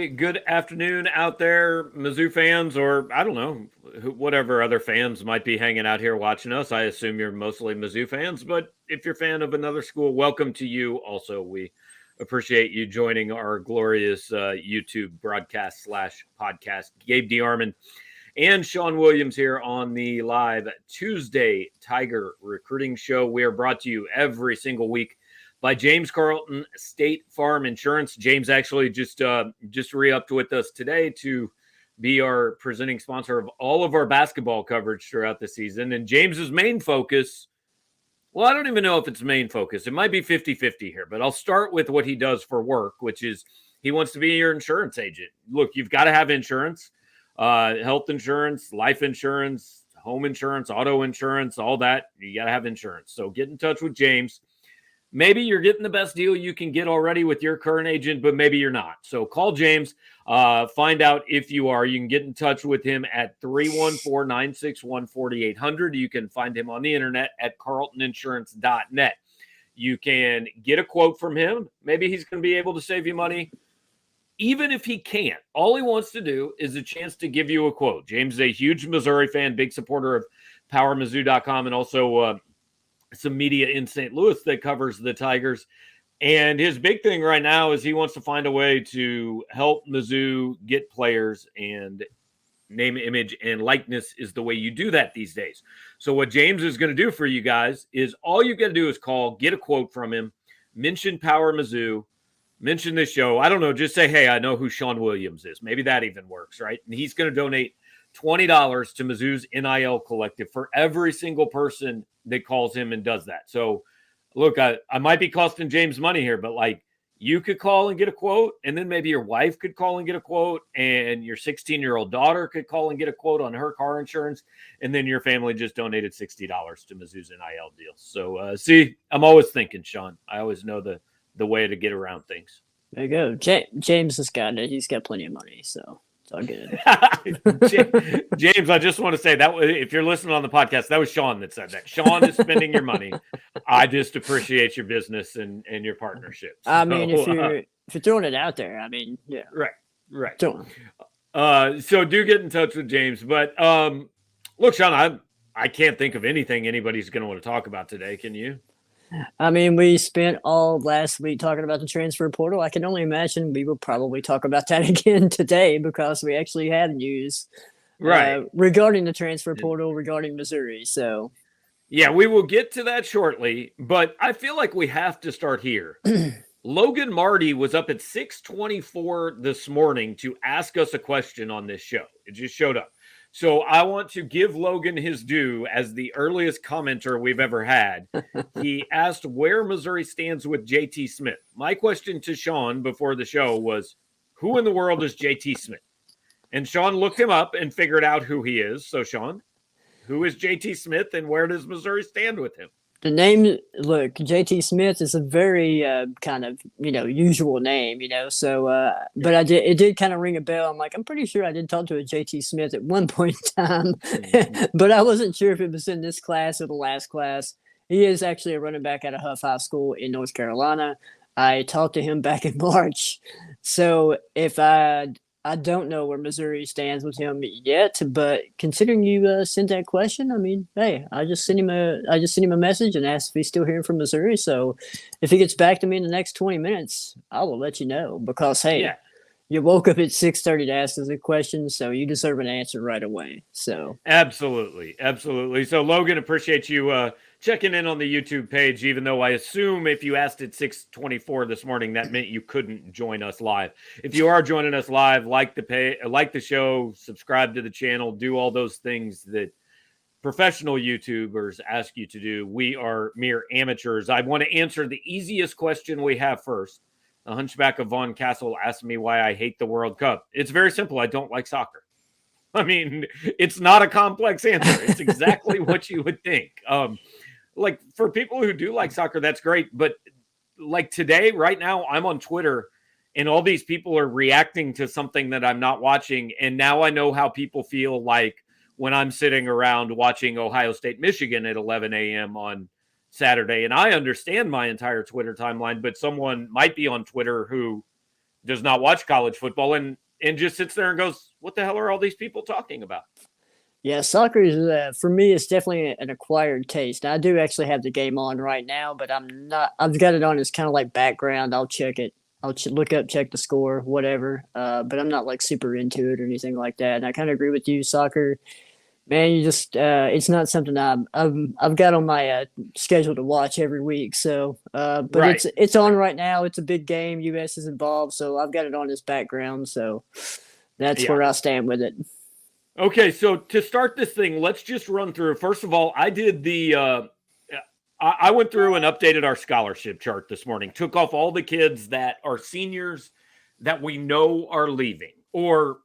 Hey, good afternoon out there, Mizzou fans, or I don't know, whatever other fans might be hanging out here watching us. I assume you're mostly Mizzou fans, but if you're a fan of another school, welcome to you. Also, we appreciate you joining our glorious YouTube broadcast slash podcast. Gabe DeArmond and Sean Williams here on the live Tuesday Tiger Recruiting Show. We are brought to you every single week by James Carlton State Farm Insurance. James actually just re-upped with us today to be our presenting sponsor of all of our basketball coverage throughout the season. And James's main focus, well, I don't even know if it's main focus. It might be 50-50 here, but I'll start with what he does for work, which is he wants to be your insurance agent. Look, you've got to have insurance, health insurance, life insurance, home insurance, auto insurance, all that. You got to have insurance. So get in touch with James. Maybe you're getting the best deal you can get already with your current agent, but maybe you're not. So call James, find out if you are. You can get in touch with him at 314-961-4800. You can find him on the internet at carltoninsurance.net. You can get a quote from him. Maybe he's going to be able to save you money. Even if he can't, all he wants to do is a chance to give you a quote. James is a huge Missouri fan, big supporter of PowerMizzou.com, and also some media in St. Louis that covers the Tigers. And his big thing right now is he wants to find a way to help Mizzou get players, and name, image, and likeness is the way you do that these days. So what James is going to do for you guys is all you got to do is call, get a quote from him, mention Power Mizzou, mention this show. I don't know, just say, hey, I know who Sean Williams is. Maybe that even works, right? And he's going to donate $20 to Mizzou's NIL collective for every single person that calls him and does that. So look, I might be costing James money here, but like you could call and get a quote, and then maybe your wife could call and get a quote, and your 16-year-old daughter could call and get a quote on her car insurance, and then your family just donated $60 to Mizzou's NIL deal. So see, I'm always thinking, Sean. I always know the way to get around things. There you go. James has got it. He's got plenty of money, so it's all good. James, I just want to say that if you're listening on the podcast, that was Sean that said that. Sean is spending your money. I just appreciate your business and your partnership. I mean, if you're throwing it out there, I mean, yeah. Right. So do get in touch with James. But look, Sean, I can't think of anything anybody's going to want to talk about today. Can you? I mean, we spent all last week talking about the transfer portal. I can only imagine we will probably talk about that again today because we actually had news regarding the transfer portal, regarding Missouri. So, yeah, we will get to that shortly, but I feel like we have to start here. Logan Marty was up at 6:24 this morning to ask us a question on this show. It just showed up. So I want to give Logan his due as the earliest commenter we've ever had. He asked where Missouri stands with JT Smith. My question to Sean before the show was, who in the world is JT Smith? And Sean looked him up and figured out who he is. So Sean, who is JT Smith and where does Missouri stand with him? The name, look, JT Smith is a very kind of, usual name, so, but it did kind of ring a bell. I'm like, I'm pretty sure I did talk to a JT Smith at one point in time, but I wasn't sure if it was in this class or the last class. He is actually a running back at a Huff High School in North Carolina. I talked to him back in March. So if I don't know where Missouri stands with him yet, but considering you sent that question, I mean, hey, I just sent him a message and asked if he's still hearing from Missouri. So if he gets back to me in the next 20 minutes, I will let you know because, hey, you woke up at 6:30 to ask us a question, so you deserve an answer right away. So absolutely. So Logan, appreciate you checking in on the YouTube page, even though I assume if you asked at 6:24 this morning, that meant you couldn't join us live. If you are joining us live, like the show, subscribe to the channel, do all those things that professional YouTubers ask you to do. We are mere amateurs. I want to answer the easiest question we have first. The Hunchback of Von Castle asked me why I hate the World Cup. It's very simple. I don't like soccer. I mean, it's not a complex answer. It's exactly what you would think. Like for people who do like soccer, that's great. But like today, right now, I'm on Twitter and all these people are reacting to something that I'm not watching. And now I know how people feel like when I'm sitting around watching Ohio State, Michigan at 11 a.m. on Saturday. And I understand my entire Twitter timeline, but someone might be on Twitter who does not watch college football and just sits there and goes, what the hell are all these people talking about? Yeah, soccer is for me. It's definitely an acquired taste. Now, I do actually have the game on right now, but I'm not. I've got it on as kind of like background. I'll check it. I'll look up, check the score, whatever. But I'm not like super into it or anything like that. And I kind of agree with you. Soccer, man, you just it's not something I've got on my schedule to watch every week. So, but Right. it's on right now. It's a big game. U.S. is involved, so I've got it on as background. So that's where I stand with it. Okay, so to start this thing, let's just run through. First of all, I did I went through and updated our scholarship chart this morning. Took off all the kids that are seniors that we know are leaving or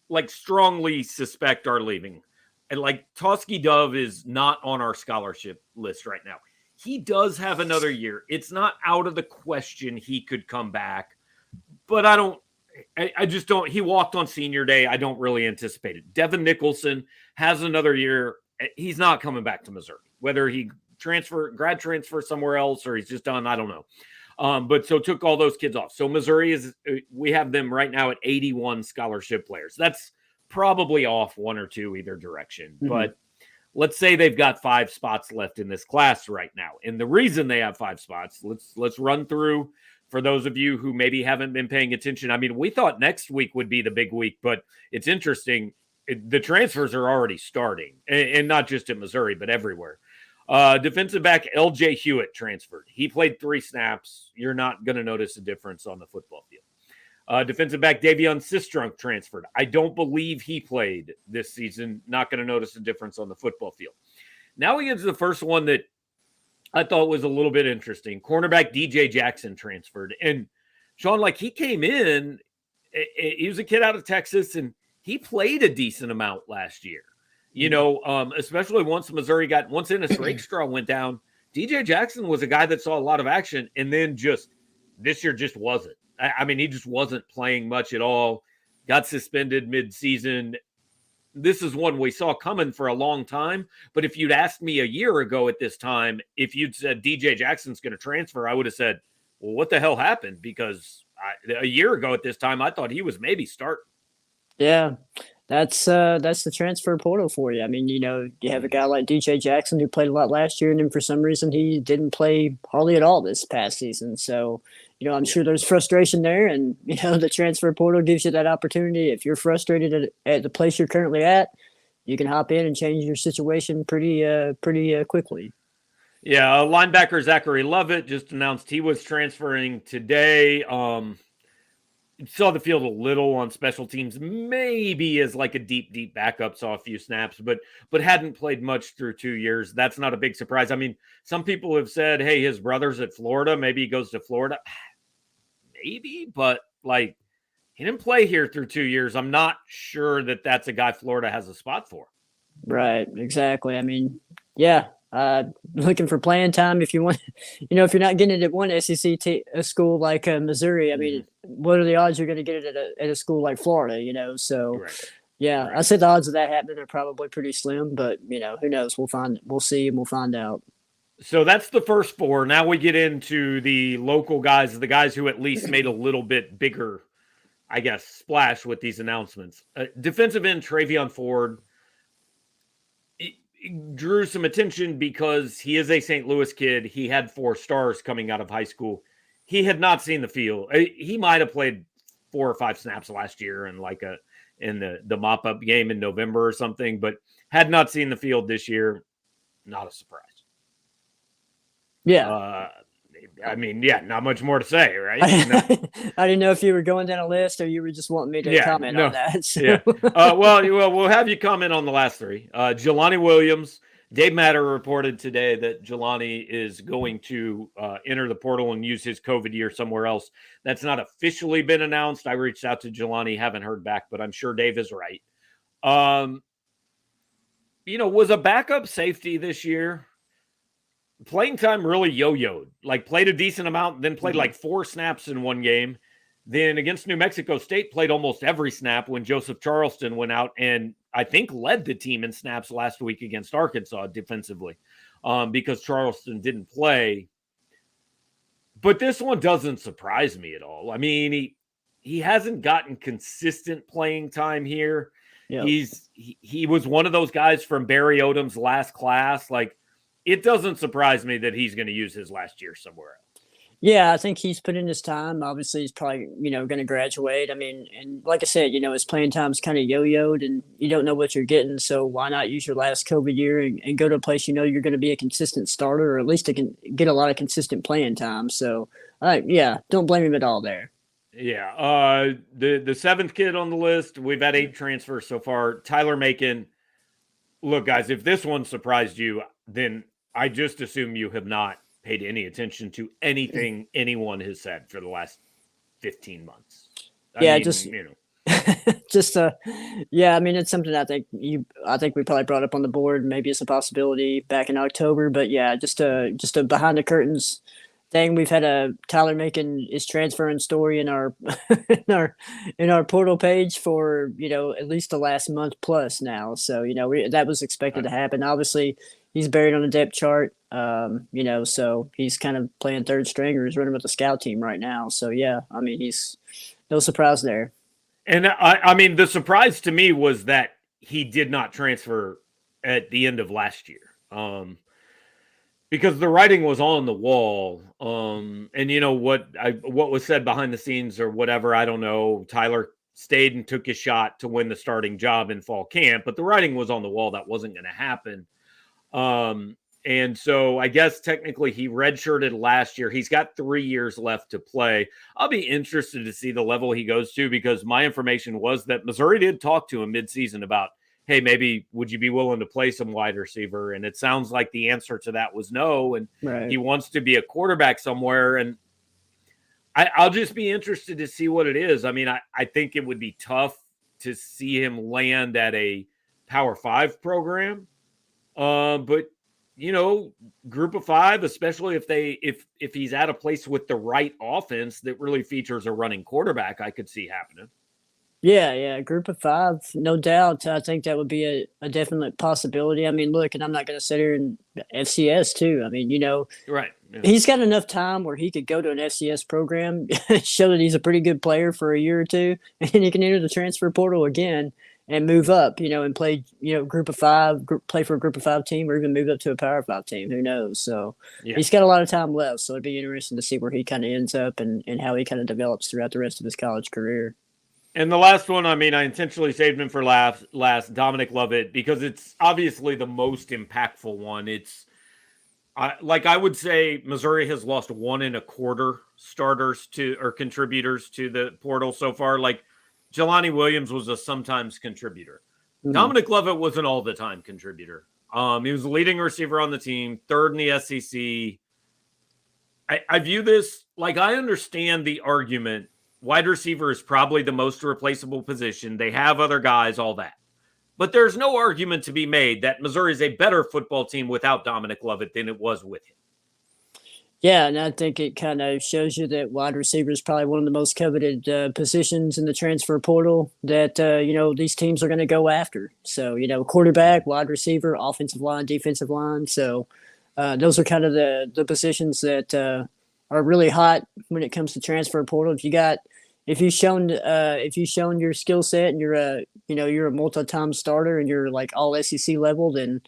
like strongly suspect are leaving. And like Tosky Dove is not on our scholarship list right now. He does have another year. It's not out of the question he could come back, but I just don't. He walked on senior day. I don't really anticipate it. Devin Nicholson has another year. He's not coming back to Missouri. Whether he grad transfer somewhere else or he's just done, I don't know. But so took all those kids off. So Missouri we have them right now at 81 scholarship players. That's probably off one or two either direction. Mm-hmm. But let's say they've got 5 spots left in this class right now. And the reason they have 5 spots, let's run through. For those of you who maybe haven't been paying attention, I mean, we thought next week would be the big week, but it's interesting. The transfers are already starting, and not just at Missouri, but everywhere. Defensive back L.J. Hewitt transferred. He played 3 snaps. You're not going to notice a difference on the football field. Defensive back Davion Sistrunk transferred. I don't believe he played this season. Not going to notice a difference on the football field. Now we get to the first one that I thought was a little bit interesting. Cornerback DJ Jackson transferred. And Sean, like he came in, he was a kid out of Texas, and he played a decent amount last year. You know, especially once Ennis Rakestraw went down, DJ Jackson was a guy that saw a lot of action, and then this year just wasn't. I mean, he just wasn't playing much at all. Got suspended mid-season. This is one we saw coming for a long time. But if you'd asked me a year ago at this time, if you'd said DJ Jackson's going to transfer, I would have said, well, what the hell happened? Because a year ago at this time, I thought he was maybe starting. Yeah, that's the transfer portal for you. I mean, you know, you have a guy like DJ Jackson who played a lot last year, and then for some reason he didn't play hardly at all this past season. So, you know, I'm sure there's frustration there, and you know, the transfer portal gives you that opportunity. If you're frustrated at the place you're currently at, you can hop in and change your situation pretty quickly. Yeah, linebacker Zachary Lovett just announced he was transferring today. Saw the field a little on special teams, maybe as like a deep backup, saw a few snaps, but hadn't played much through 2 years. That's not a big surprise. I mean, some people have said, hey, his brother's at Florida. Maybe he goes to Florida. Maybe, but like he didn't play here through 2 years. I'm not sure that that's a guy Florida has a spot for. Right, exactly. I mean, yeah. Looking for playing time if you want, you know, if you're not getting it at one SEC a school like Missouri, I mean, what are the odds you're going to get it at a school like Florida, you know? So, yeah, I said the odds of that happening are probably pretty slim, but, you know, who knows? We'll see, and we'll find out. So that's the first 4. Now we get into the local guys, the guys who at least made a little bit bigger, I guess, splash with these announcements. Defensive end Travion Ford drew some attention because he is a St. Louis kid. He had 4 stars coming out of high school. He had not seen the field. He might have played 4 or 5 snaps last year in the mop-up game in November or something, but had not seen the field this year. Not a surprise. Yeah. I mean, yeah, not much more to say, right? No. I didn't know if you were going down a list or you were just wanting me to comment on that. So. Yeah. Well, we'll have you comment on the last 3. Jelani Williams, Dave Matter reported today that Jelani is going to enter the portal and use his COVID year somewhere else. That's not officially been announced. I reached out to Jelani, haven't heard back, but I'm sure Dave is right. You know, was a backup safety this year. Playing time really yo-yoed. Like played a decent amount, then played like 4 snaps in one game. Then against New Mexico State, played almost every snap when Joseph Charleston went out and I think led the team in snaps last week against Arkansas defensively because Charleston didn't play. But this one doesn't surprise me at all. I mean, he hasn't gotten consistent playing time here. Yep. He was one of those guys from Barry Odom's last class. Like, it doesn't surprise me that he's going to use his last year somewhere else. Yeah, I think he's put in his time. Obviously, he's probably, going to graduate. I mean, and like I said, his playing time's kind of yo-yoed and you don't know what you're getting. So why not use your last COVID year and go to a place you're going to be a consistent starter, or at least get a lot of consistent playing time. So, yeah, don't blame him at all there. Yeah. The seventh kid on the list, we've had 8 transfers so far. Tyler Macon. Look, guys, if this one surprised you, then I just assume you have not paid any attention to anything anyone has said for the last 15 months. I mean, yeah, I mean, it's something I think we probably brought up on the board. Maybe it's a possibility back in October, but yeah, just a behind the curtains thing. We've had a Tyler Macon is transferring story in our in our portal page for at least the last month plus now. So that was expected to happen. Obviously, he's buried on the depth chart. So he's kind of playing third string or he's running with the scout team right now. So yeah, I mean, he's no surprise there. And I mean, the surprise to me was that he did not transfer at the end of last year. Because the writing was on the wall. And what was said behind the scenes or whatever, I don't know. Tyler stayed and took his shot to win the starting job in fall camp, but the writing was on the wall. That wasn't going to happen. And so I guess technically he redshirted last year. He's got 3 years left to play. I'll be interested to see the level he goes to, because my information was that Missouri did talk to him midseason about, hey, maybe would you be willing to play some wide receiver? And it sounds like the answer to that was no. And He wants to be a quarterback somewhere. And I'll just be interested to see what it is. I mean, I think it would be tough to see him land at a Power 5 program. But Group of 5, especially if he's at a place with the right offense that really features a running quarterback, I could see happening. Yeah, Group of 5, no doubt. I think that would be a definite possibility. I mean, look, and I'm not going to sit here in FCS too. I mean, right. Yeah. He's got enough time where he could go to an FCS program, show that he's a pretty good player for a year or two, and he can enter the transfer portal again and move up, and play, Group of 5, play for a Group of 5 team, or even move up to a Power 5 team. Who knows? So He's got a lot of time left. So it'd be interesting to see where he kind of ends up and how he kind of develops throughout the rest of his college career. And the last one, I mean, I intentionally saved him for last, Dominic Lovett, because it's obviously the most impactful one. It's I would say Missouri has lost 1 1/4 starters or contributors to the portal so far. Like, Jelani Williams was a sometimes contributor. Mm-hmm. Dominic Lovett was an all-the-time contributor. He was the leading receiver on the team, 3rd in the SEC. I view this, like, I understand the argument. Wide receiver is probably the most replaceable position. They have other guys, all that. But there's no argument to be made that Missouri is a better football team without Dominic Lovett than it was with him. Yeah, and I think it kind of shows you that wide receiver is probably one of the most coveted positions in the transfer portal that, these teams are going to go after. So, quarterback, wide receiver, offensive line, defensive line. So those are kind of the positions that are really hot when it comes to transfer portal. If you've shown your skill set and you're a multi-time starter and you're like all SEC level, then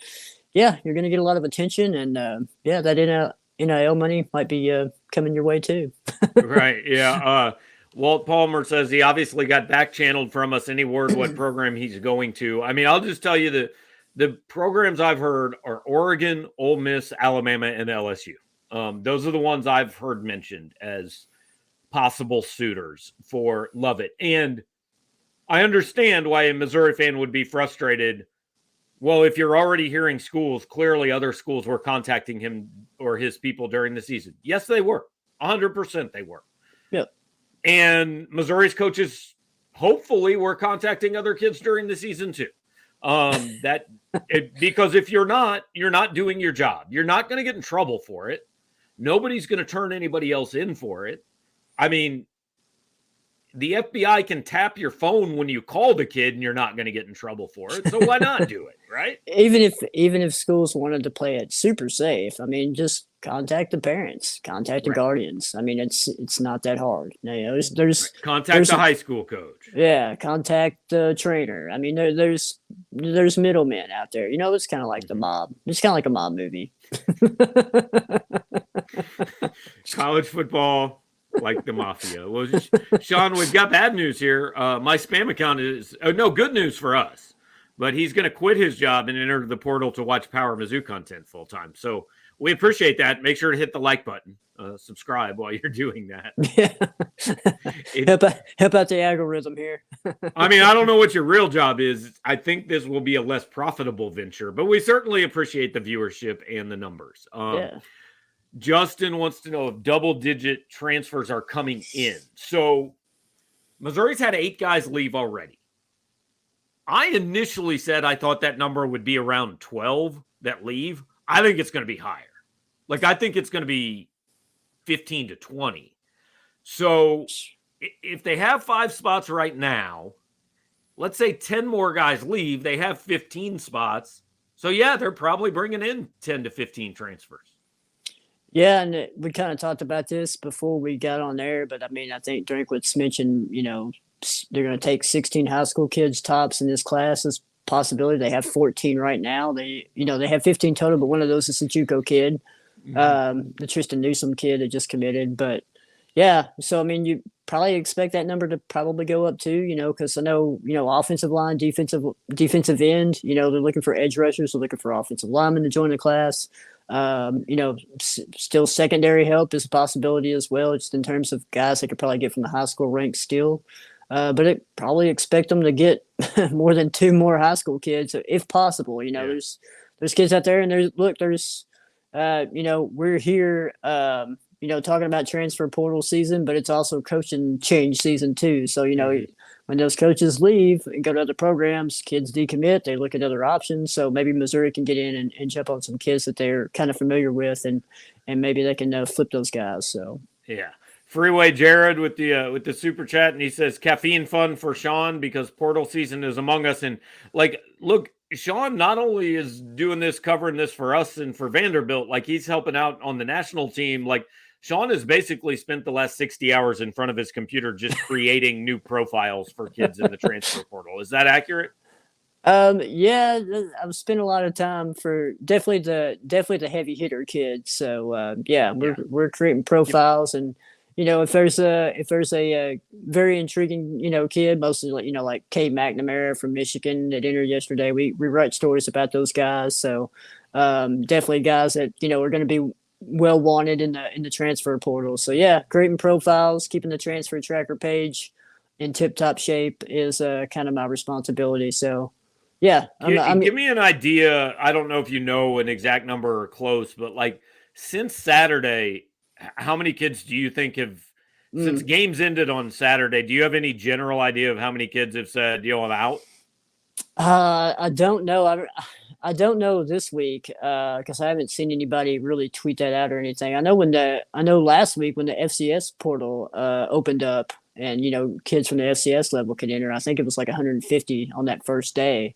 yeah, you're going to get a lot of attention. And that NIL money might be coming your way too. Right. Yeah. Walt Palmer says he obviously got back channeled from us any word what program he's going to. I mean, I'll just tell you that the programs I've heard are Oregon, Ole Miss, Alabama, and LSU. Those are the ones I've heard mentioned as possible suitors for Lovett. And I understand why a Missouri fan would be frustrated. Well, if you're already hearing schools, clearly other schools were contacting him or his people during the season. Yes, they were. 100% they were. Yep. And Missouri's coaches hopefully were contacting other kids during the season too. Because if you're not doing your job. You're not going to get in trouble for it. Nobody's going to turn anybody else in for it. I mean, the FBI can tap your phone when you call the kid and you're not going to get in trouble for it. So why not do it, right? Even if schools wanted to play it super safe, I mean, just contact the parents, contact the Right. guardians. I mean, it's not that hard. You know, there's Contact the high school coach. yeah, contact the trainer. I mean, there's middlemen out there. You know, it's kind of like the mob. It's kind of like a mob movie. College football, like the mafia. Well, Sean, we've got bad news here. My spam account is no good news for us, but he's going to quit his job and enter the portal to watch Power Mizzou content full time. So we appreciate that. Make sure to hit the like button, subscribe while you're doing that. Yeah. Help out the algorithm here. I mean, I don't know what your real job is. I think this will be a less profitable venture, but we certainly appreciate the viewership and the numbers. Yeah. Justin wants to know if double-digit transfers are coming in. So Missouri's had 8 guys leave already. I initially said I thought that number would be around 12 that leave. I think it's going to be higher. Like, I think it's going to be 15 to 20. So if they have 5 spots right now, let's say 10 more guys leave, they have 15 spots. So, yeah, they're probably bringing in 10 to 15 transfers. Yeah, and we kind of talked about this before we got on there, but I mean, I think Drinkwitz mentioned, you know, they're going to take 16 high school kids tops in this class. This possibility. They have 14 right now. They have 15 total, but one of those is a JUCO kid, the Tristan Newsom kid that just committed. But yeah, so I mean, you probably expect that number to probably go up too, you know, because I know, you know, offensive line, defensive end, you know, they're looking for edge rushers, they're looking for offensive linemen to join the class. You know, still secondary help is a possibility as well, just in terms of guys they could probably get from the high school ranks still. But it probably expect them to get more than 2 more high school kids if possible. You know, there's kids out there, and there's you know, we're here, you know, talking about transfer portal season, but it's also coaching change season too. So, you know, when those coaches leave and go to other programs, kids decommit, they look at other options. So maybe Missouri can get in and jump on some kids that they're kind of familiar with, and maybe they can flip those guys. So, yeah. Freeway Jared with the super chat, and he says caffeine fun for Sean because portal season is among us. And like, look, Sean not only is doing this, covering this for us and for Vanderbilt, like he's helping out on the national team. Like Sean has basically spent the last 60 hours in front of his computer just creating new profiles for kids in the transfer portal. Is that accurate? Yeah, I've spent a lot of time for definitely the heavy hitter kids. So we're creating profiles, and you know, if there's a very intriguing, you know, kid, mostly like, you know, like Cade McNamara from Michigan that entered yesterday, we write stories about those guys. So definitely guys that, you know, are going to be well wanted in the transfer portal. So yeah, creating profiles, keeping the transfer tracker page in tip top shape is kind of my responsibility. So yeah, give me an idea. I don't know if you know an exact number or close, but like since Saturday, how many kids do you think have, since games ended on Saturday, do you have any general idea of how many kids have said, I'm out? I don't know. I don't know this week because I haven't seen anybody really tweet that out or anything. I know last week when the FCS portal opened up and, you know, kids from the FCS level could enter, I think it was like 150 on that first day.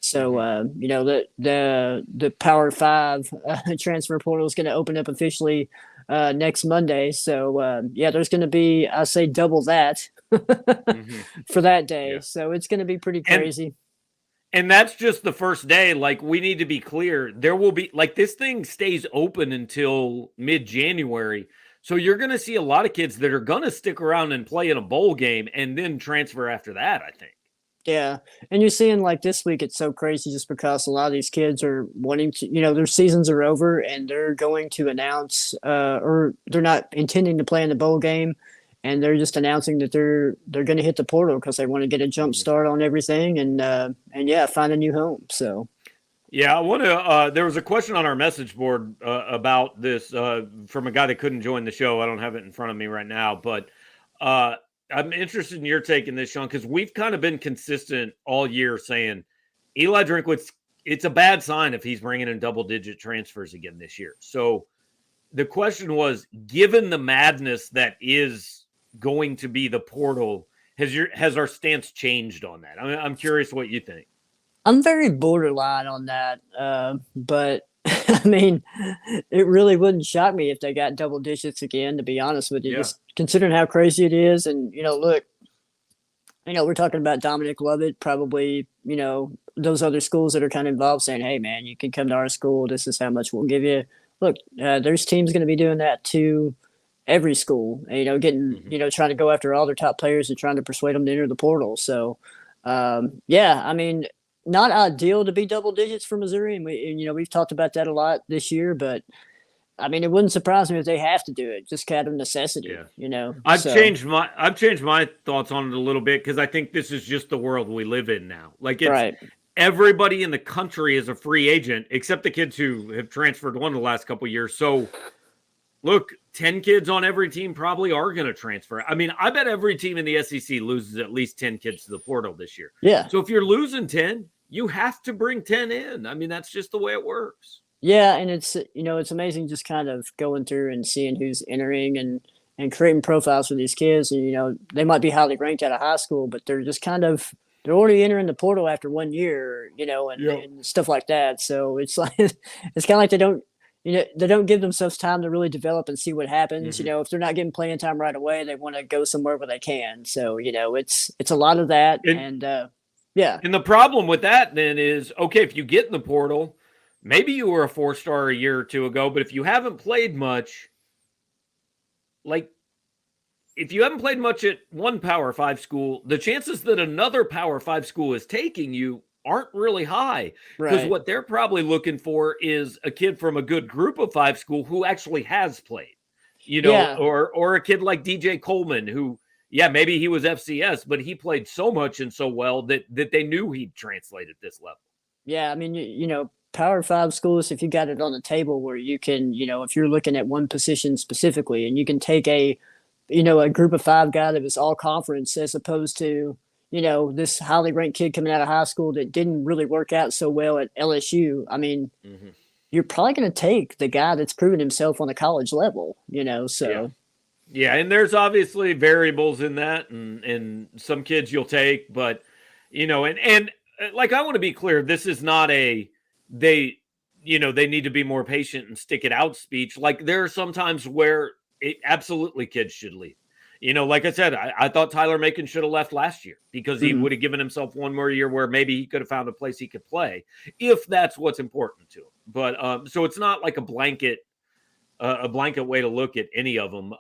So, you know, the Power 5 transfer portal is going to open up officially next Monday. So, there's going to be, I say, double that for that day. Yeah. So it's going to be pretty crazy. And that's just the first day. Like, we need to be clear. There will be, like, this thing stays open until mid-January. So you're going to see a lot of kids that are going to stick around and play in a bowl game and then transfer after that, I think. Yeah. And you're seeing like this week, it's so crazy just because a lot of these kids are wanting to, you know, their seasons are over and they're going to announce or they're not intending to play in the bowl game. And they're just announcing that they're going to hit the portal because they want to get a jump start on everything and find a new home. So. Yeah, I want to. There was a question on our message board about this from a guy that couldn't join the show. I don't have it in front of me right now, but I'm interested in your take in this, Sean, because we've kind of been consistent all year saying Eli Drinkwitz, it's a bad sign if he's bringing in double-digit transfers again this year. So the question was, given the madness that is going to be the portal, has our stance changed on that? I'm curious what you think. I'm very borderline on that, but I mean, it really wouldn't shock me if they got double digits again, to be honest with you, Yeah. just considering how crazy it is. And, look, we're talking about Dominic Lovett, probably, those other schools that are kind of involved saying, hey, man, you can come to our school. This is how much we'll give you. Look, there's teams going to be doing that to every school, getting, trying to go after all their top players and trying to persuade them to enter the portal. So, yeah, I mean, not ideal to be double digits for Missouri. And we've talked about that a lot this year, but I mean, it wouldn't surprise me if they have to do it, just kind of necessity, Yeah. I've changed my thoughts on it a little bit because I think this is just the world we live in now. Like, it's right. Everybody in the country is a free agent except the kids who have transferred one of the last couple of years. So look, 10 kids on every team probably are going to transfer. I mean, I bet every team in the SEC loses at least 10 kids to the portal this year. Yeah. So if you're losing 10, you have to bring 10 in. I mean, that's just the way it works. Yeah, and it's amazing just kind of going through and seeing who's entering and creating profiles for these kids. And they might be highly ranked out of high school, but they're just they're already entering the portal after 1 year, and stuff like that. So it's like it's kind of like they don't give themselves time to really develop and see what happens. Mm-hmm. If they're not getting playing time right away, they want to go somewhere where they can. So it's a lot of that, and yeah. And the problem with that then is, okay, if you get in the portal, maybe you were a 4-star a year or two ago, but if you haven't played much, like if you haven't played much at one Power 5 school, the chances that another Power 5 school is taking you aren't really high, because what they're probably looking for is a kid from a good group of 5 school who actually has played, or a kid like DJ Coleman who, maybe he was FCS, but he played so much and so well that they knew he'd translate at this level. Yeah, I mean, Power 5 schools, if you got it on the table where you can, if you're looking at one position specifically and you can take a group of 5 guy that was all conference as opposed to, this highly ranked kid coming out of high school that didn't really work out so well at LSU. I mean, you're probably going to take the guy that's proven himself on the college level, so. Yeah, and there's obviously variables in that, and some kids you'll take, but, and like, I want to be clear, this is not they need to be more patient and stick it out speech. Like, there are some times where absolutely kids should leave. Like I said, I thought Tyler Macon should have left last year because he would have given himself one more year where maybe he could have found a place he could play if that's what's important to him. But so it's not like a blanket way to look at any of them.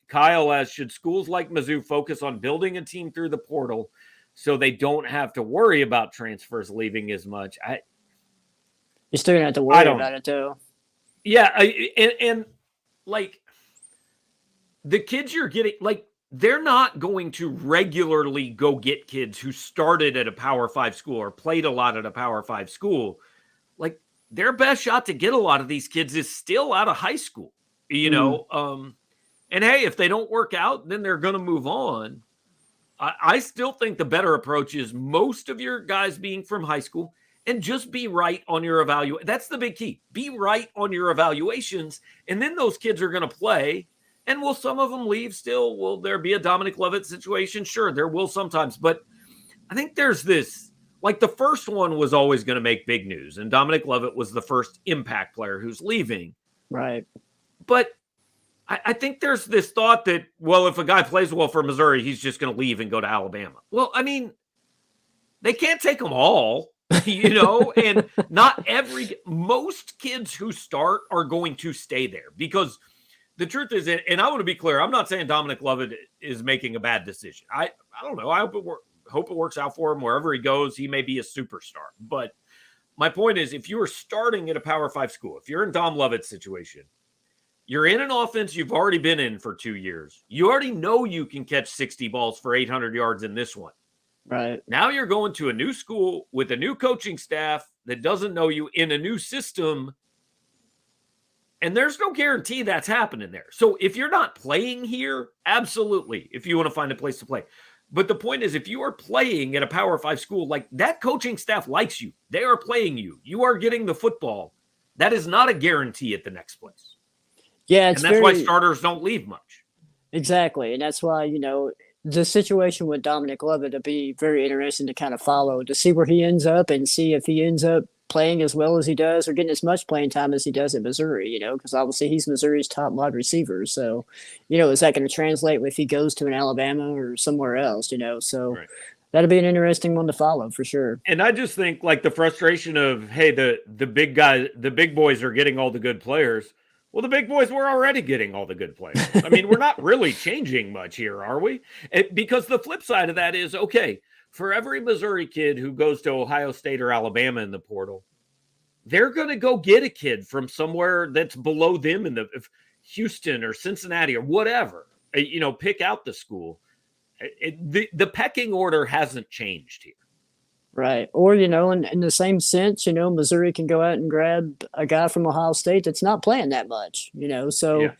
Kyle asks, should schools like Mizzou focus on building a team through the portal so they don't have to worry about transfers leaving as much? You're still gonna have to worry about it, though. Yeah, and like the kids you're getting, like, they're not going to regularly go get kids who started at a Power 5 school or played a lot at a Power 5 school. Like, their best shot to get a lot of these kids is still out of high school, and hey, if they don't work out, then they're going to move on. I still think the better approach is most of your guys being from high school, and just be right on your evaluation. That's the big key. Be right on your evaluations, and then those kids are going to play. And will some of them leave still? Will there be a Dominic Lovett situation? Sure, there will sometimes. But I think there's this, like, the first one was always going to make big news, and Dominic Lovett was the first impact player who's leaving. Right. But I think there's this thought that, well, if a guy plays well for Missouri, he's just going to leave and go to Alabama. Well, I mean, they can't take them all, and most kids who start are going to stay there, because the truth is, and I want to be clear, I'm not saying Dominic Lovett is making a bad decision. I don't know. I hope it works out for him wherever he goes. He may be a superstar. But my point is, if you are starting at a Power 5 school, if you're in Dom Lovett's situation, you're in an offense you've already been in for 2 years. You already know you can catch 60 balls for 800 yards in this one. Right. Now you're going to a new school with a new coaching staff that doesn't know you, in a new system. And there's no guarantee that's happening there. So if you're not playing here, absolutely, if you want to find a place to play. But the point is, if you are playing at a Power 5 school, like, that coaching staff likes you. They are playing you. You are getting the football. That is not a guarantee at the next place. Yeah, and that's why starters don't leave much. Exactly. And that's why, the situation with Dominic Lovett will be very interesting to kind of follow, to see where he ends up and see if he ends up, playing as well as he does or getting as much playing time as he does at Missouri, because obviously he's Missouri's top wide receiver. So, is that going to translate if he goes to an Alabama or somewhere else, So Right. that'll be an interesting one to follow for sure. And I just think like the frustration of, hey, the big guy, the big boys are getting all the good players. Well, the big boys were already getting all the good players. I mean, we're not really changing much here, are we? Because the flip side of that is, okay, for every Missouri kid who goes to Ohio State or Alabama in the portal, they're going to go get a kid from somewhere that's below them in the Houston or Cincinnati or whatever, pick out the school. The pecking order hasn't changed here. Right. Or, in the same sense, Missouri can go out and grab a guy from Ohio State that's not playing that much, so Yeah.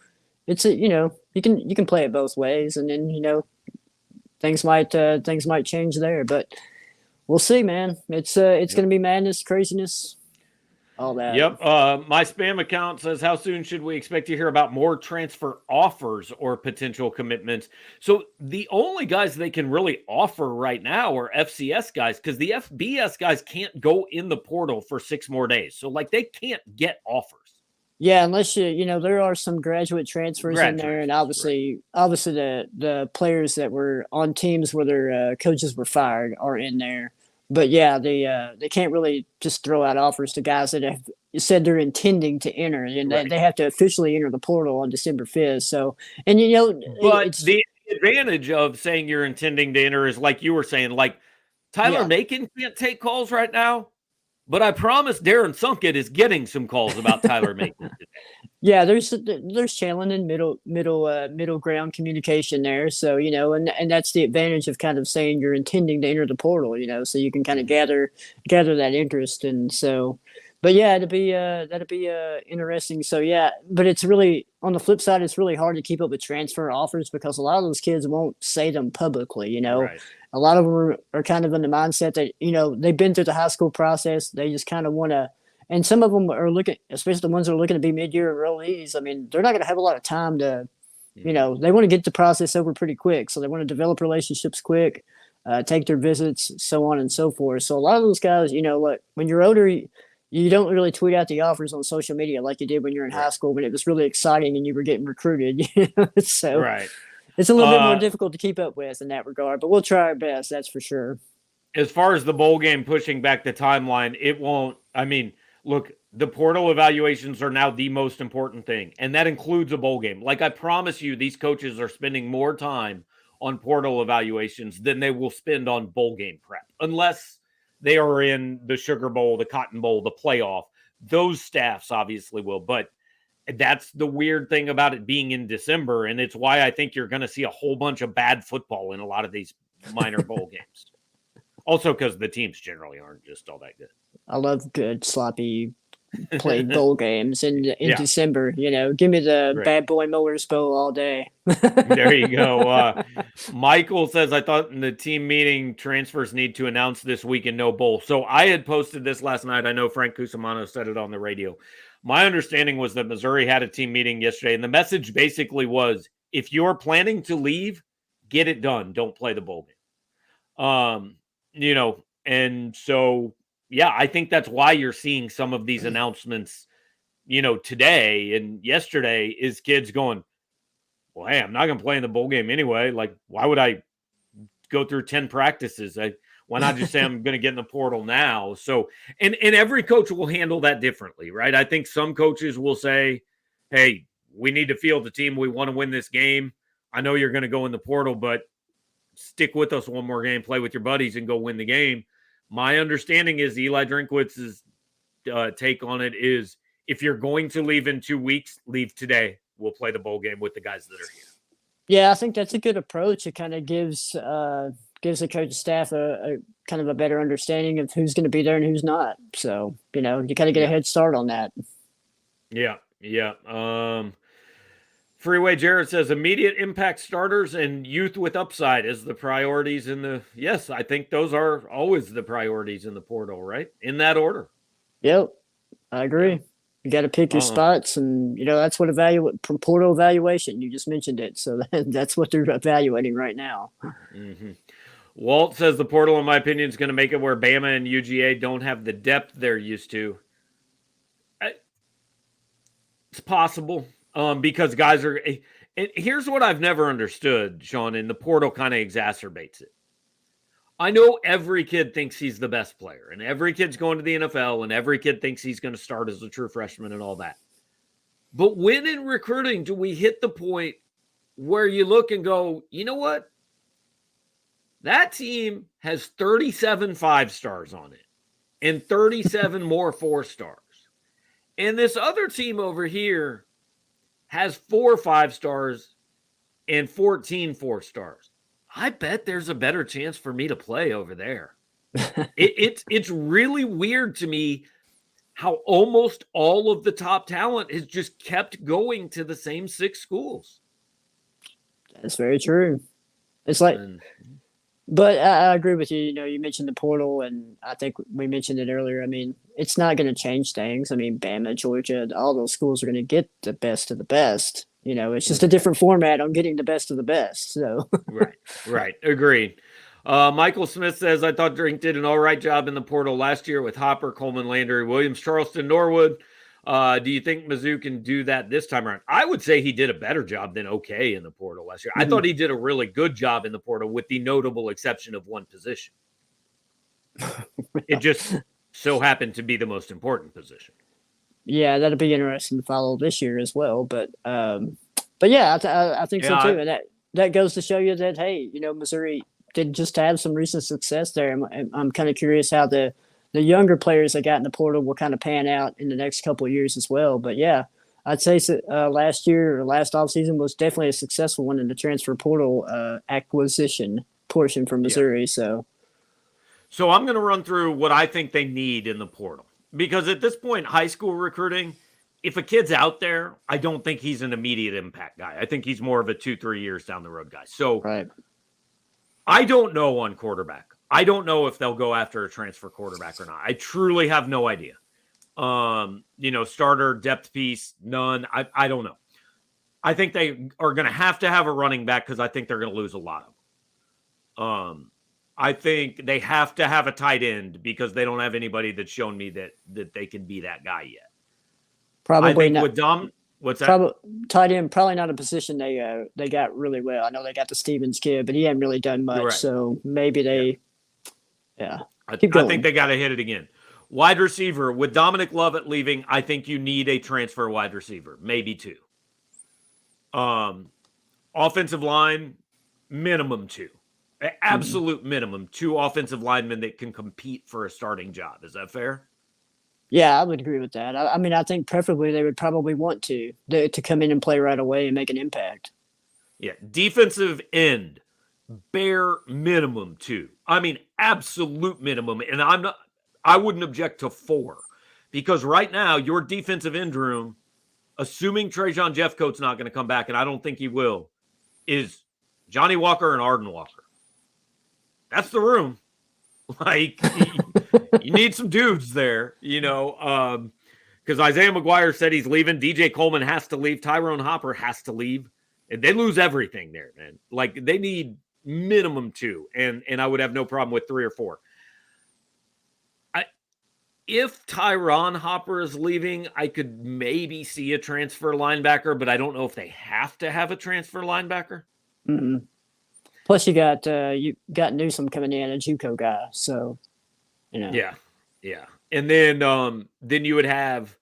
it's you can play it both ways, and then, things might change there, but we'll see, man. It's going to be madness, craziness, all that. Yep. My spam account says, how soon should we expect to hear about more transfer offers or potential commitments? So the only guys they can really offer right now are FCS guys, because the FBS guys can't go in the portal for 6 more days. So they can't get offers. Yeah, unless there are some graduate transfers in there, and obviously the players that were on teams where their coaches were fired are in there. But yeah, they can't really just throw out offers to guys that have said they're intending to enter, and they have to officially enter the portal on December 5th. So, and but the advantage of saying you're intending to enter is, like you were saying, Tyler Macon can't take calls right now, but I promise Darren Sunkett is getting some calls about Tyler Macon today. Yeah, there's challenging middle ground communication there. So, and that's the advantage of kind of saying you're intending to enter the portal, so you can kind of gather that interest. And so, but yeah, that'd be interesting. So yeah, but it's really, on the flip side, it's really hard to keep up with transfer offers because a lot of those kids won't say them publicly, Right. A lot of them are kind of in the mindset that, they've been through the high school process. They just kind of want to. And some of them are looking, especially the ones that are looking to be mid-year enrollees. I mean, they're not going to have a lot of time to, they want to get the process over pretty quick. So they want to develop relationships quick, take their visits, so on and so forth. So a lot of those guys, when you're older, you don't really tweet out the offers on social media like you did when you're in high school when it was really exciting and you were getting recruited. So it's a little bit more difficult to keep up with in that regard. But we'll try our best, that's for sure. As far as the bowl game pushing back the timeline, it won't. I mean, look, the portal evaluations are now the most important thing, and that includes a bowl game. I promise you, these coaches are spending more time on portal evaluations than they will spend on bowl game prep, unless they are in the Sugar Bowl, the Cotton Bowl, the playoff. Those staffs obviously will, but that's the weird thing about it being in December, and it's why I think you're going to see a whole bunch of bad football in a lot of these minor bowl games. Also, because the teams generally aren't just all that good. I love good, sloppy played bowl games in December. Give me the Bad Boy Mowers Bowl all day. There you go. Michael says, I thought in the team meeting transfers need to announce this week and no bowl. So I had posted this last night. I know Frank Cusimano said it on the radio. My understanding was that Missouri had a team meeting yesterday, and the message basically was, if you're planning to leave, get it done. Don't play the bowl game. And so, yeah, I think that's why you're seeing some of these announcements, today and yesterday, is kids going, well, hey, I'm not going to play in the bowl game anyway. Why would I go through 10 practices? Why not just say I'm going to get in the portal now? So, and every coach will handle that differently, right? I think some coaches will say, hey, we need to field the team. We want to win this game. I know you're going to go in the portal, but stick with us one more game, play with your buddies, and go win the game. My understanding is Eli Drinkwitz's take on it is, if you're going to leave in 2 weeks, leave today. We'll play the bowl game with the guys that are here. Yeah, I think that's a good approach. It kind of gives the coaching staff a kind of a better understanding of who's going to be there and who's not. So, you kind of get a head start on that. Yeah. Freeway Jared says immediate impact starters and youth with upside is the priorities in the. Yes, I think those are always the priorities in the portal, right? In that order. Yep, I agree. Yeah. You got to pick your spots, and that's what portal evaluation. You just mentioned it, so that's what they're evaluating right now. Mm-hmm. Walt says the portal, in my opinion, is going to make it where Bama and UGA don't have the depth they're used to. It's possible because guys are. And here's what I've never understood, Sean, and the portal kind of exacerbates it. I know every kid thinks he's the best player, and every kid's going to the NFL, and every kid thinks he's going to start as a true freshman and all that. But when in recruiting do we hit the point where you look and go, you know what? That team has 37 5-stars on it and 37 more 4-stars. And this other team over here has 4 5-stars and 14 4-stars. I bet there's a better chance for me to play over there. It's really weird to me how almost all of the top talent has just kept going to the same 6 schools. That's very true. It's like, but I agree with you. You know, you mentioned the portal, and I think we mentioned it earlier. I mean, it's not going to change things. I mean, Bama, Georgia, all those schools are going to get the best of the best. You know, it's just a different format on getting the best of the best. So right. Agreed. Michael Smith says, I thought Drink did an all right job in the portal last year with Hopper, Coleman, Landry, Williams, Charleston, Norwood. Do you think Mizzou can do that this time around? I would say he did a better job than okay in the portal last year. I thought he did a really good job in the portal with the notable exception of one position. It just so happened to be the most important position. Yeah, that'll be interesting to follow this year as well. But yeah, I think so too. And that goes to show you that, hey, you know, Missouri did just have some recent success there. I'm kind of curious how the younger players that got in the portal will kind of pan out in the next couple of years as well. But yeah, I'd say last year or last offseason was definitely a successful one in the transfer portal acquisition portion for Missouri. Yeah. So I'm going to run through what I think they need in the portal. Because at this point, high school recruiting, if a kid's out there, I don't think he's an immediate impact guy. I think he's more of a 2-3 years down the road guy. So I don't know on quarterback. I don't know if they'll go after a transfer quarterback or not. I truly have no idea. You know, starter, depth piece, none. I don't know. I think they are going to have a running back because I think they're going to lose a lot of them. I think they have to have a tight end because they don't have anybody that's shown me that they can be that guy yet. Probably not. With what's that? Tight end, probably not a position they got really well. I know they got the Stevens kid, but he hadn't really done much. Right. So maybe they, I think they got to hit it again. Wide receiver, with Dominic Lovett leaving, I think you need a transfer wide receiver, maybe 2. Offensive line, minimum 2. Absolute minimum 2 offensive linemen that can compete for a starting job. Is that fair? Yeah, I would agree with that. I mean, I think preferably they would probably want to come in and play right away and make an impact. Yeah, defensive end, bare minimum 2. I mean, absolute minimum. And I wouldn't object to 4 because right now your defensive end room, assuming Trajan Jeffcoat's not going to come back, and I don't think he will, is Johnny Walker and Arden Walker. That's the room. Like, you need some dudes there, you know, because Isaiah McGuire said he's leaving. DJ Coleman has to leave. Tyrone Hopper has to leave. And they lose everything there, man. Like, they need minimum 2, and I would have no problem with 3 or 4. If Tyrone Hopper is leaving, I could maybe see a transfer linebacker, but I don't know if they have to have a transfer linebacker. Mm-mm. Plus, you got Newsome coming in, a JUCO guy. So, you know. Yeah. And then you would have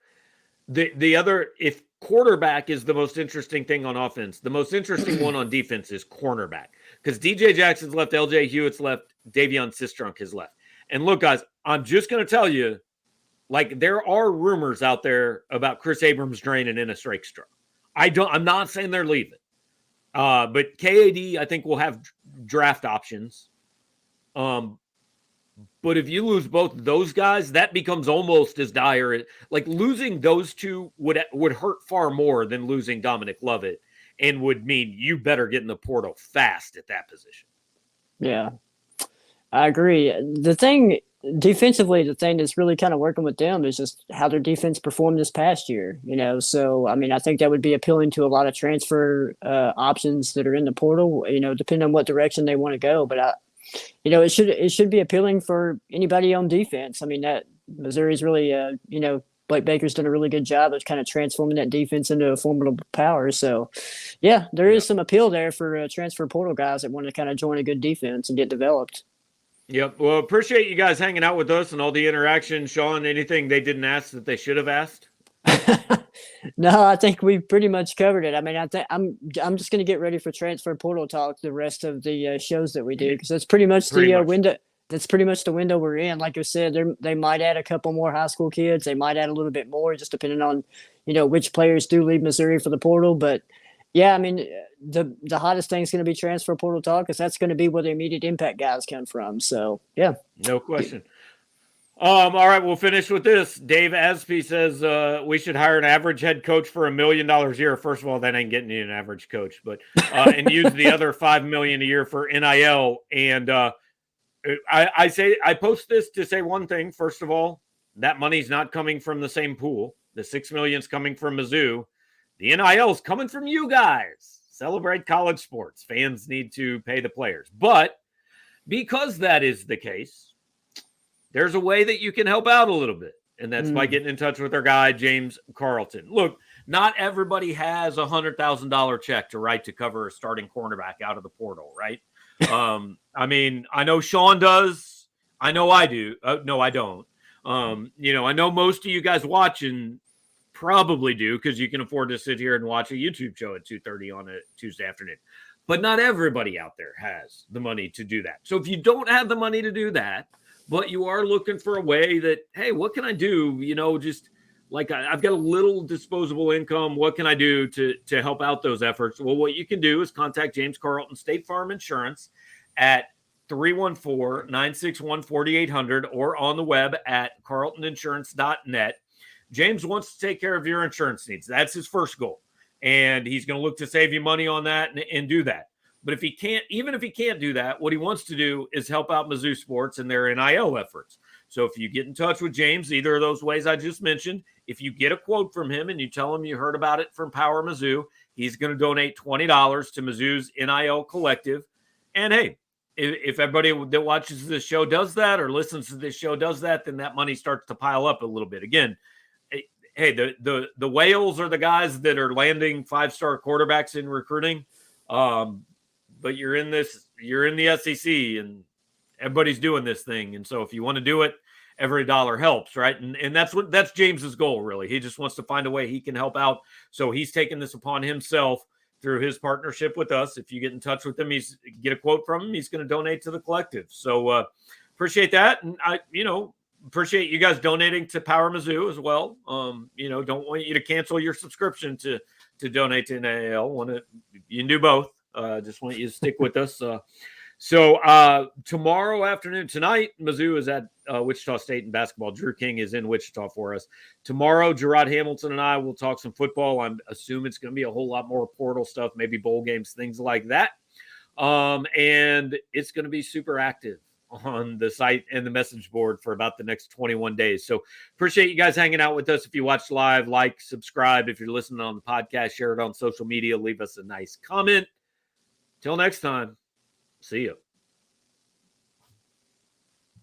the other. If quarterback is the most interesting thing on offense, the most interesting one on defense is cornerback because DJ Jackson's left, LJ Hewitt's left, Davion Sistrunk has left. And look, guys, I'm just going to tell you, like, there are rumors out there about Chris Abrams draining in a Rakestraw. I'm not saying they're leaving. But KAD, I think, will have draft options. But if you lose both those guys, that becomes almost as dire. Like, losing those 2 would hurt far more than losing Dominic Lovett and would mean you better get in the portal fast at that position. Yeah, I agree. Defensively, the thing that's really kind of working with them is just how their defense performed this past year, you know. So, I mean, I think that would be appealing to a lot of transfer options that are in the portal, you know, depending on what direction they want to go. But it should be appealing for anybody on defense. I mean, that Missouri's really, Blake Baker's done a really good job of kind of transforming that defense into a formidable power. So, yeah, there is some appeal there for transfer portal guys that want to kind of join a good defense and get developed. Yep. Well, appreciate you guys hanging out with us and all the interaction. Sean, anything they didn't ask that they should have asked? No, I think we pretty much covered it. I mean, I think I'm just going to get ready for transfer portal talk the rest of the shows that we do, because that's pretty much the window. That's pretty much the window we're in. Like I said, they might add a couple more high school kids. They might add a little bit more, just depending on, which players do leave Missouri for the portal. But yeah, I mean, the hottest thing is going to be transfer portal talk, because that's going to be where the immediate impact guys come from. So yeah, no question. All right, we'll finish with this. Dave Aspe says we should hire an average head coach for $1 million a year. First of all, that ain't getting you an average coach, but and use the other $5 million a year for NIL. And I post this to say one thing. First of all, that money's not coming from the same pool. The $6 million is coming from Mizzou. The NIL is coming from you guys. Celebrate college sports. Fans need to pay the players, but because that is the case, there's a way that you can help out a little bit, and that's by getting in touch with our guy, James Carlton. Look, not everybody has $100,000 check to write to cover a starting cornerback out of the portal, right? I mean, I know Sean does. I know I do. No, I don't. I know most of you guys watching probably do, because you can afford to sit here and watch a YouTube show at 2:30 on a Tuesday afternoon. But not everybody out there has the money to do that. So if you don't have the money to do that, but you are looking for a way that, hey, what can I do? Just like I've got a little disposable income. What can I do to help out those efforts? Well, what you can do is contact James Carlton, State Farm Insurance, at 314-961-4800 or on the web at carltoninsurance.net. James wants to take care of your insurance needs. That's his first goal. And he's going to look to save you money on that and do that. But if he can't, even if he can't do that, what he wants to do is help out Mizzou sports and their NIL efforts. So if you get in touch with James, either of those ways I just mentioned, if you get a quote from him and you tell him you heard about it from Power Mizzou, he's going to donate $20 to Mizzou's NIL collective. And hey, if everybody that watches this show does that or listens to this show does that, then that money starts to pile up a little bit. Again, hey, the whales are the guys that are landing 5-star quarterbacks in recruiting. But you're in the SEC and everybody's doing this thing. And so if you want to do it, every dollar helps, right? And that's James's goal, really. He just wants to find a way he can help out. So he's taken this upon himself through his partnership with us. If you get in touch with him, get a quote from him, he's going to donate to the collective. So appreciate that. And I appreciate you guys donating to Power Mizzou as well. Don't want you to cancel your subscription to donate to NIL. You can do both. Just want you to stick with us. So tomorrow afternoon, tonight, Mizzou is at Wichita State in basketball. Drew King is in Wichita for us. Tomorrow, Gerard Hamilton and I will talk some football. I'm assuming it's going to be a whole lot more portal stuff, maybe bowl games, things like that. And it's going to be super active on the site and the message board for about the next 21 days. So appreciate you guys hanging out with us. If you watch live, like, subscribe. If you're listening on the podcast, share it on social media. Leave us a nice comment. Till next time, see you.